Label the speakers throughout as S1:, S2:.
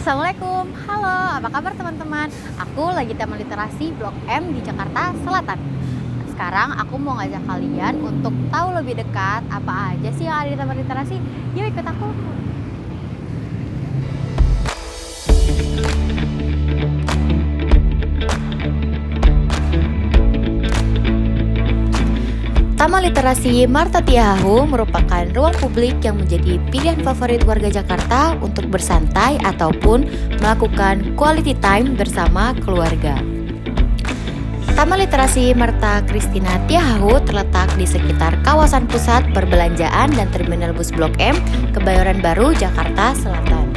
S1: Assalamualaikum, halo, apa kabar teman-teman? Aku lagi Taman Literasi Blok M di Jakarta Selatan. Sekarang aku mau ngajak kalian untuk tahu lebih dekat apa aja sih yang ada di Taman Literasi. Yuk ikut aku. Taman Literasi Marta Tiahahu merupakan ruang publik yang menjadi pilihan favorit warga Jakarta untuk bersantai ataupun melakukan quality time bersama keluarga. Taman Literasi Marta Christina Tiahahu terletak di sekitar kawasan pusat perbelanjaan dan terminal bus Blok M, Kebayoran Baru, Jakarta Selatan.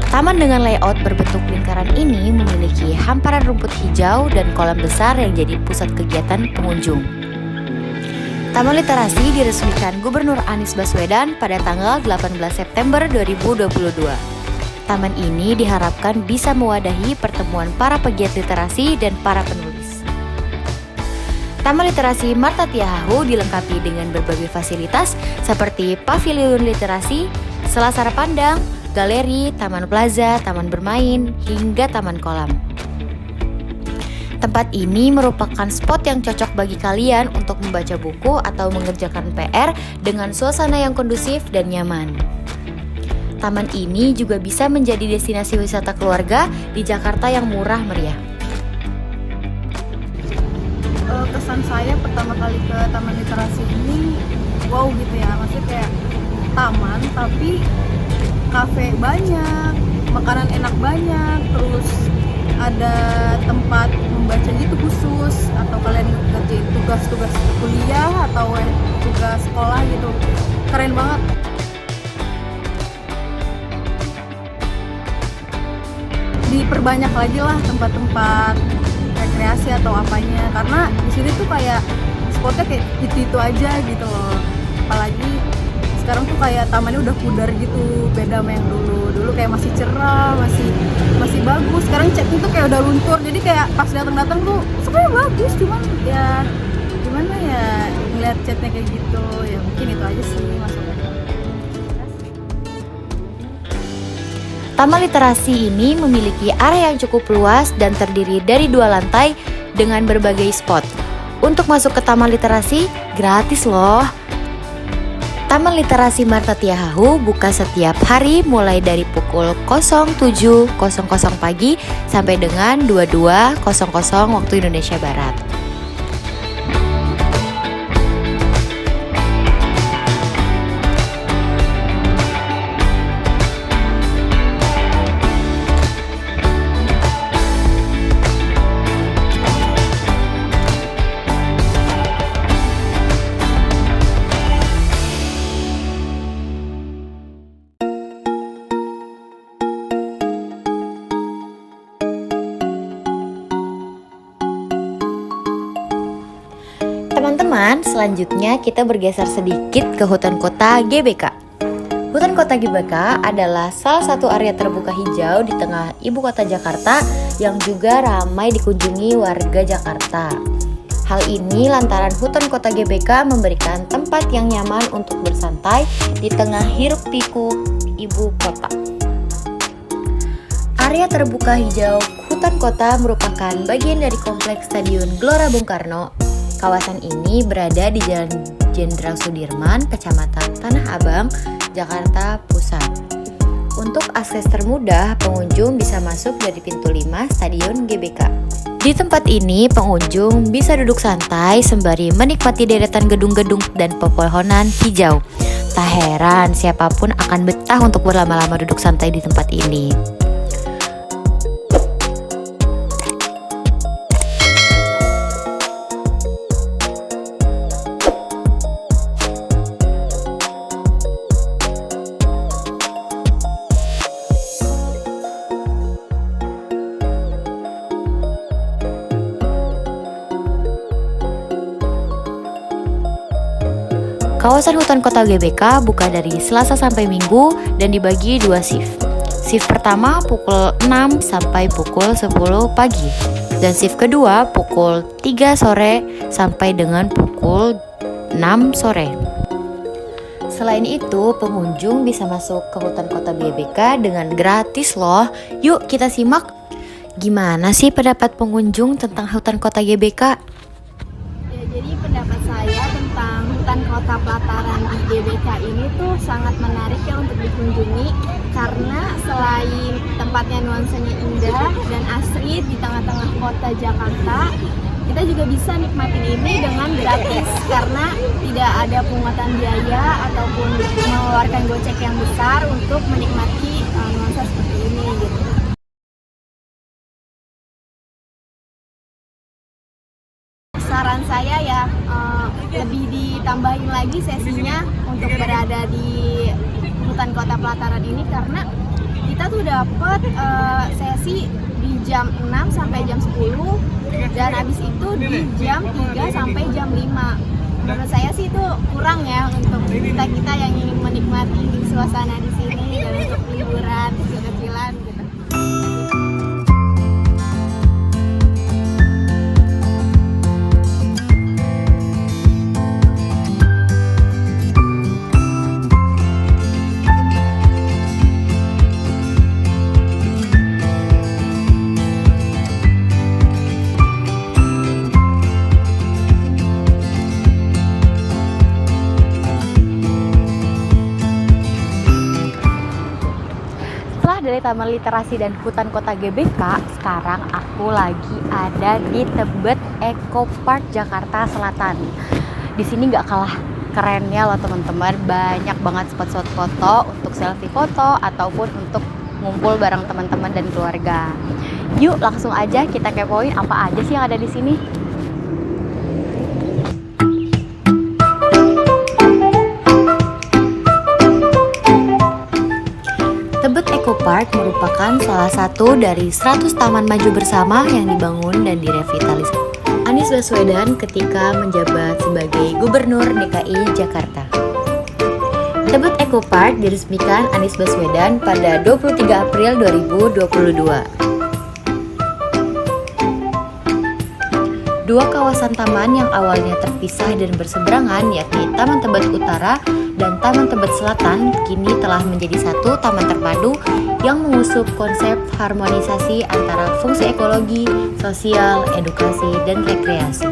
S1: Taman dengan layout berbentuk lingkaran ini memiliki hamparan rumput hijau dan kolam besar yang jadi pusat kegiatan pengunjung. Taman Literasi diresmikan Gubernur Anies Baswedan pada tanggal 18 September 2022. Taman ini diharapkan bisa mewadahi pertemuan para pegiat literasi dan para penulis. Taman Literasi Marta Tiahahu dilengkapi dengan berbagai fasilitas seperti pavilion literasi, selasar pandang, galeri, taman plaza, taman bermain, hingga taman kolam. Tempat ini merupakan spot yang cocok bagi kalian untuk membaca buku atau mengerjakan PR dengan suasana yang kondusif dan nyaman. Taman ini juga bisa menjadi destinasi wisata keluarga di Jakarta yang murah meriah.
S2: Kesan saya pertama kali ke Taman Literasi ini, wow gitu ya, maksudnya kayak taman tapi kafe banyak, makanan enak banyak, terus ada tempat membaca gitu khusus, atau kalian ngerjain tugas-tugas kuliah atau tugas sekolah gitu, keren banget. Diperbanyak lagi lah tempat-tempat rekreasi atau apanya, karena di sini tuh kayak spotnya kayak itu aja gitu loh. Apalagi sekarang tuh kayak tamannya udah pudar gitu, beda sama yang dulu kayak masih cerah, masih bagus. Sekarang catnya tuh kayak udah luntur, jadi kayak pas datang tuh sebenarnya bagus, cuman ya gimana ya ngeliat catnya kayak gitu, ya mungkin itu aja sih maksudnya.
S1: Taman Literasi ini memiliki area yang cukup luas dan terdiri dari 2 lantai dengan berbagai spot. Untuk masuk ke Taman Literasi gratis loh. Taman Literasi Marta Tiahahu buka setiap hari mulai dari pukul 07.00 pagi sampai dengan 22.00 waktu Indonesia Barat. Teman-teman, selanjutnya kita bergeser sedikit ke Hutan Kota GBK. Hutan Kota GBK adalah salah satu area terbuka hijau di tengah ibu kota Jakarta yang juga ramai dikunjungi warga Jakarta. Hal ini lantaran Hutan Kota GBK memberikan tempat yang nyaman untuk bersantai di tengah hiruk-pikuk ibu kota. Area terbuka hijau Hutan Kota merupakan bagian dari kompleks Stadion Gelora Bung Karno. Kawasan ini berada di Jalan Jenderal Sudirman, Kecamatan Tanah Abang, Jakarta Pusat. Untuk akses termudah, pengunjung bisa masuk dari pintu 5 Stadion GBK. Di tempat ini, pengunjung bisa duduk santai sembari menikmati deretan gedung-gedung dan pepohonan hijau. Tak heran siapapun akan betah untuk berlama-lama duduk santai di tempat ini. Kawasan Hutan Kota GBK buka dari Selasa sampai Minggu dan dibagi 2 shift. Shift pertama pukul 6 sampai pukul 10 pagi dan shift kedua pukul 3 sore sampai dengan pukul 6 sore. Selain itu, pengunjung bisa masuk ke hutan kota GBK dengan gratis loh. Yuk kita simak. Gimana sih pendapat pengunjung tentang hutan kota GBK?
S2: Ya, jadi pendapat saya tentang hutan kota pelataran di GBK ini tuh sangat menarik ya untuk dikunjungi, karena selain tempatnya nuansanya indah dan asri di tengah-tengah kota Jakarta, kita juga bisa nikmatin ini dengan gratis karena tidak ada pungutan biaya ataupun mengeluarkan gocek yang besar untuk menikmati nuansa seperti ini gitu. Saran saya ya, lebih ditambahin lagi sesinya untuk berada di hutan kota pelataran ini, karena kita tuh dapat sesi di jam 6 sampai jam 10 dan habis itu di jam 3 sampai jam 5. Menurut saya sih itu kurang ya untuk kita yang ingin menikmati suasana di sini dan untuk liburan kecil-kecilan gitu.
S1: Dari Taman Literasi dan Hutan Kota GBK, sekarang aku lagi ada di Tebet Eco Park Jakarta Selatan. Di sini nggak kalah kerennya loh teman-teman, banyak banget spot-spot foto untuk selfie foto ataupun untuk ngumpul bareng teman-teman dan keluarga. Yuk langsung aja kita kepoin apa aja sih yang ada di sini. Tebet Eco Park merupakan salah satu dari 100 taman maju bersama yang dibangun dan direvitalisasi Anies Baswedan ketika menjabat sebagai Gubernur DKI Jakarta. Tebet Eco Park diresmikan Anies Baswedan pada 23 April 2022. Dua kawasan taman yang awalnya terpisah dan berseberangan, yakni Taman Tebet Utara dan Taman Tebet Selatan, kini telah menjadi satu taman terpadu yang mengusung konsep harmonisasi antara fungsi ekologi, sosial, edukasi, dan rekreasi.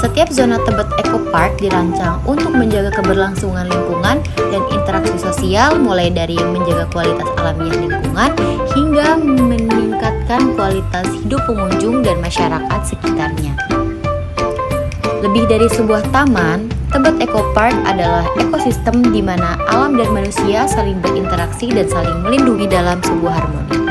S1: Setiap zona Tebet Eco Park dirancang untuk menjaga keberlangsungan lingkungan dan interaksi sosial, mulai dari menjaga kualitas alamiah lingkungan hingga meningkatkan kualitas hidup pengunjung dan masyarakat sekitarnya. Lebih dari sebuah taman, Tebet Eco Park adalah ekosistem di mana alam dan manusia saling berinteraksi dan saling melindungi dalam sebuah harmoni.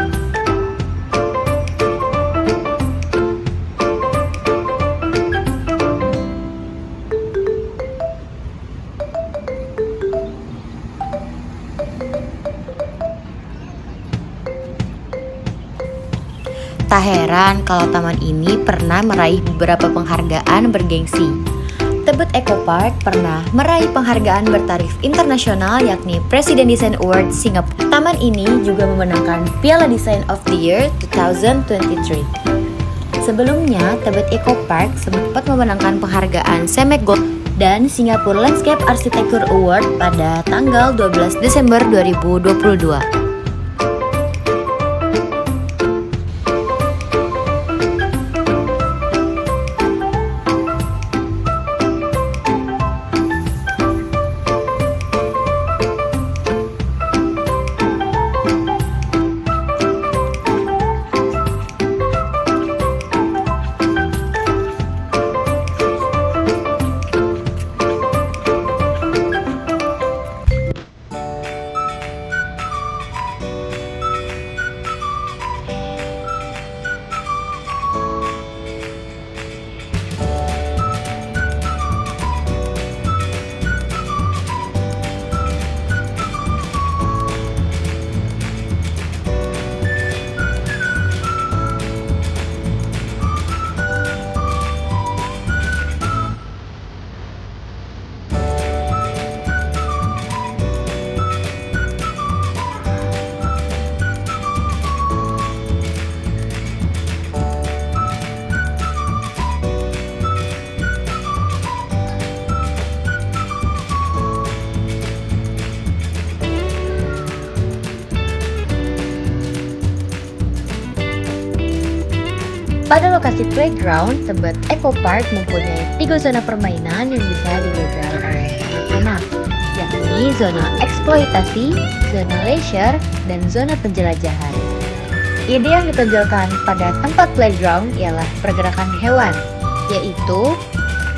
S1: Tak heran kalau taman ini pernah meraih beberapa penghargaan bergengsi. Tebet Eco Park pernah meraih penghargaan bertaraf internasional yakni President Design Award Singapura. Taman ini juga memenangkan Piala Design of the Year 2023. Sebelumnya, Tebet Eco Park sempat memenangkan penghargaan Cemex Gold dan Singapore Landscape Architecture Award pada tanggal 12 Desember 2022. Pada lokasi playground, Tebet Eco Park mempunyai 3 zona permainan yang bisa dijajal oleh anak, yakni zona eksploitasi, zona leisure, dan zona penjelajahan. Ide yang ditonjolkan pada tempat playground ialah pergerakan hewan, yaitu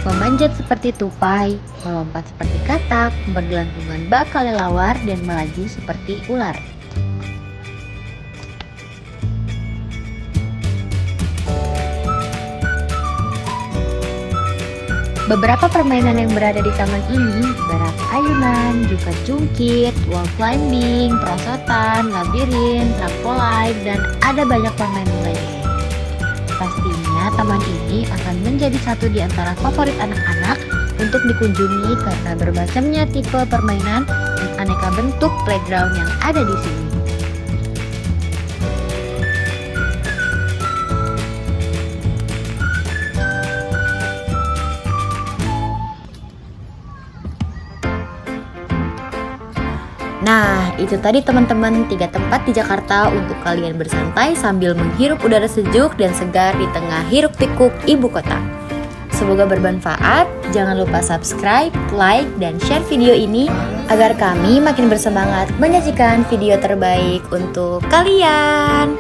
S1: memanjat seperti tupai, melompat seperti katak, bergelantungan bak kelelawar, dan melaju seperti ular. Beberapa permainan yang berada di taman ini ibarat ayunan, juga jungkit, wall climbing, perosotan, labirin, trampolin, dan ada banyak permainan lainnya. Pastinya taman ini akan menjadi satu di antara favorit anak-anak untuk dikunjungi karena bermacamnya tipe permainan dan aneka bentuk playground yang ada di sini. Nah, itu tadi teman-teman 3 tempat di Jakarta untuk kalian bersantai sambil menghirup udara sejuk dan segar di tengah hiruk-pikuk ibu kota. Semoga bermanfaat. Jangan lupa subscribe, like, dan share video ini agar kami makin bersemangat menyajikan video terbaik untuk kalian.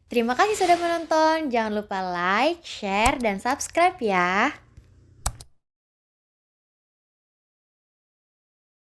S1: Terima kasih sudah menonton. Jangan lupa like, share, dan subscribe ya.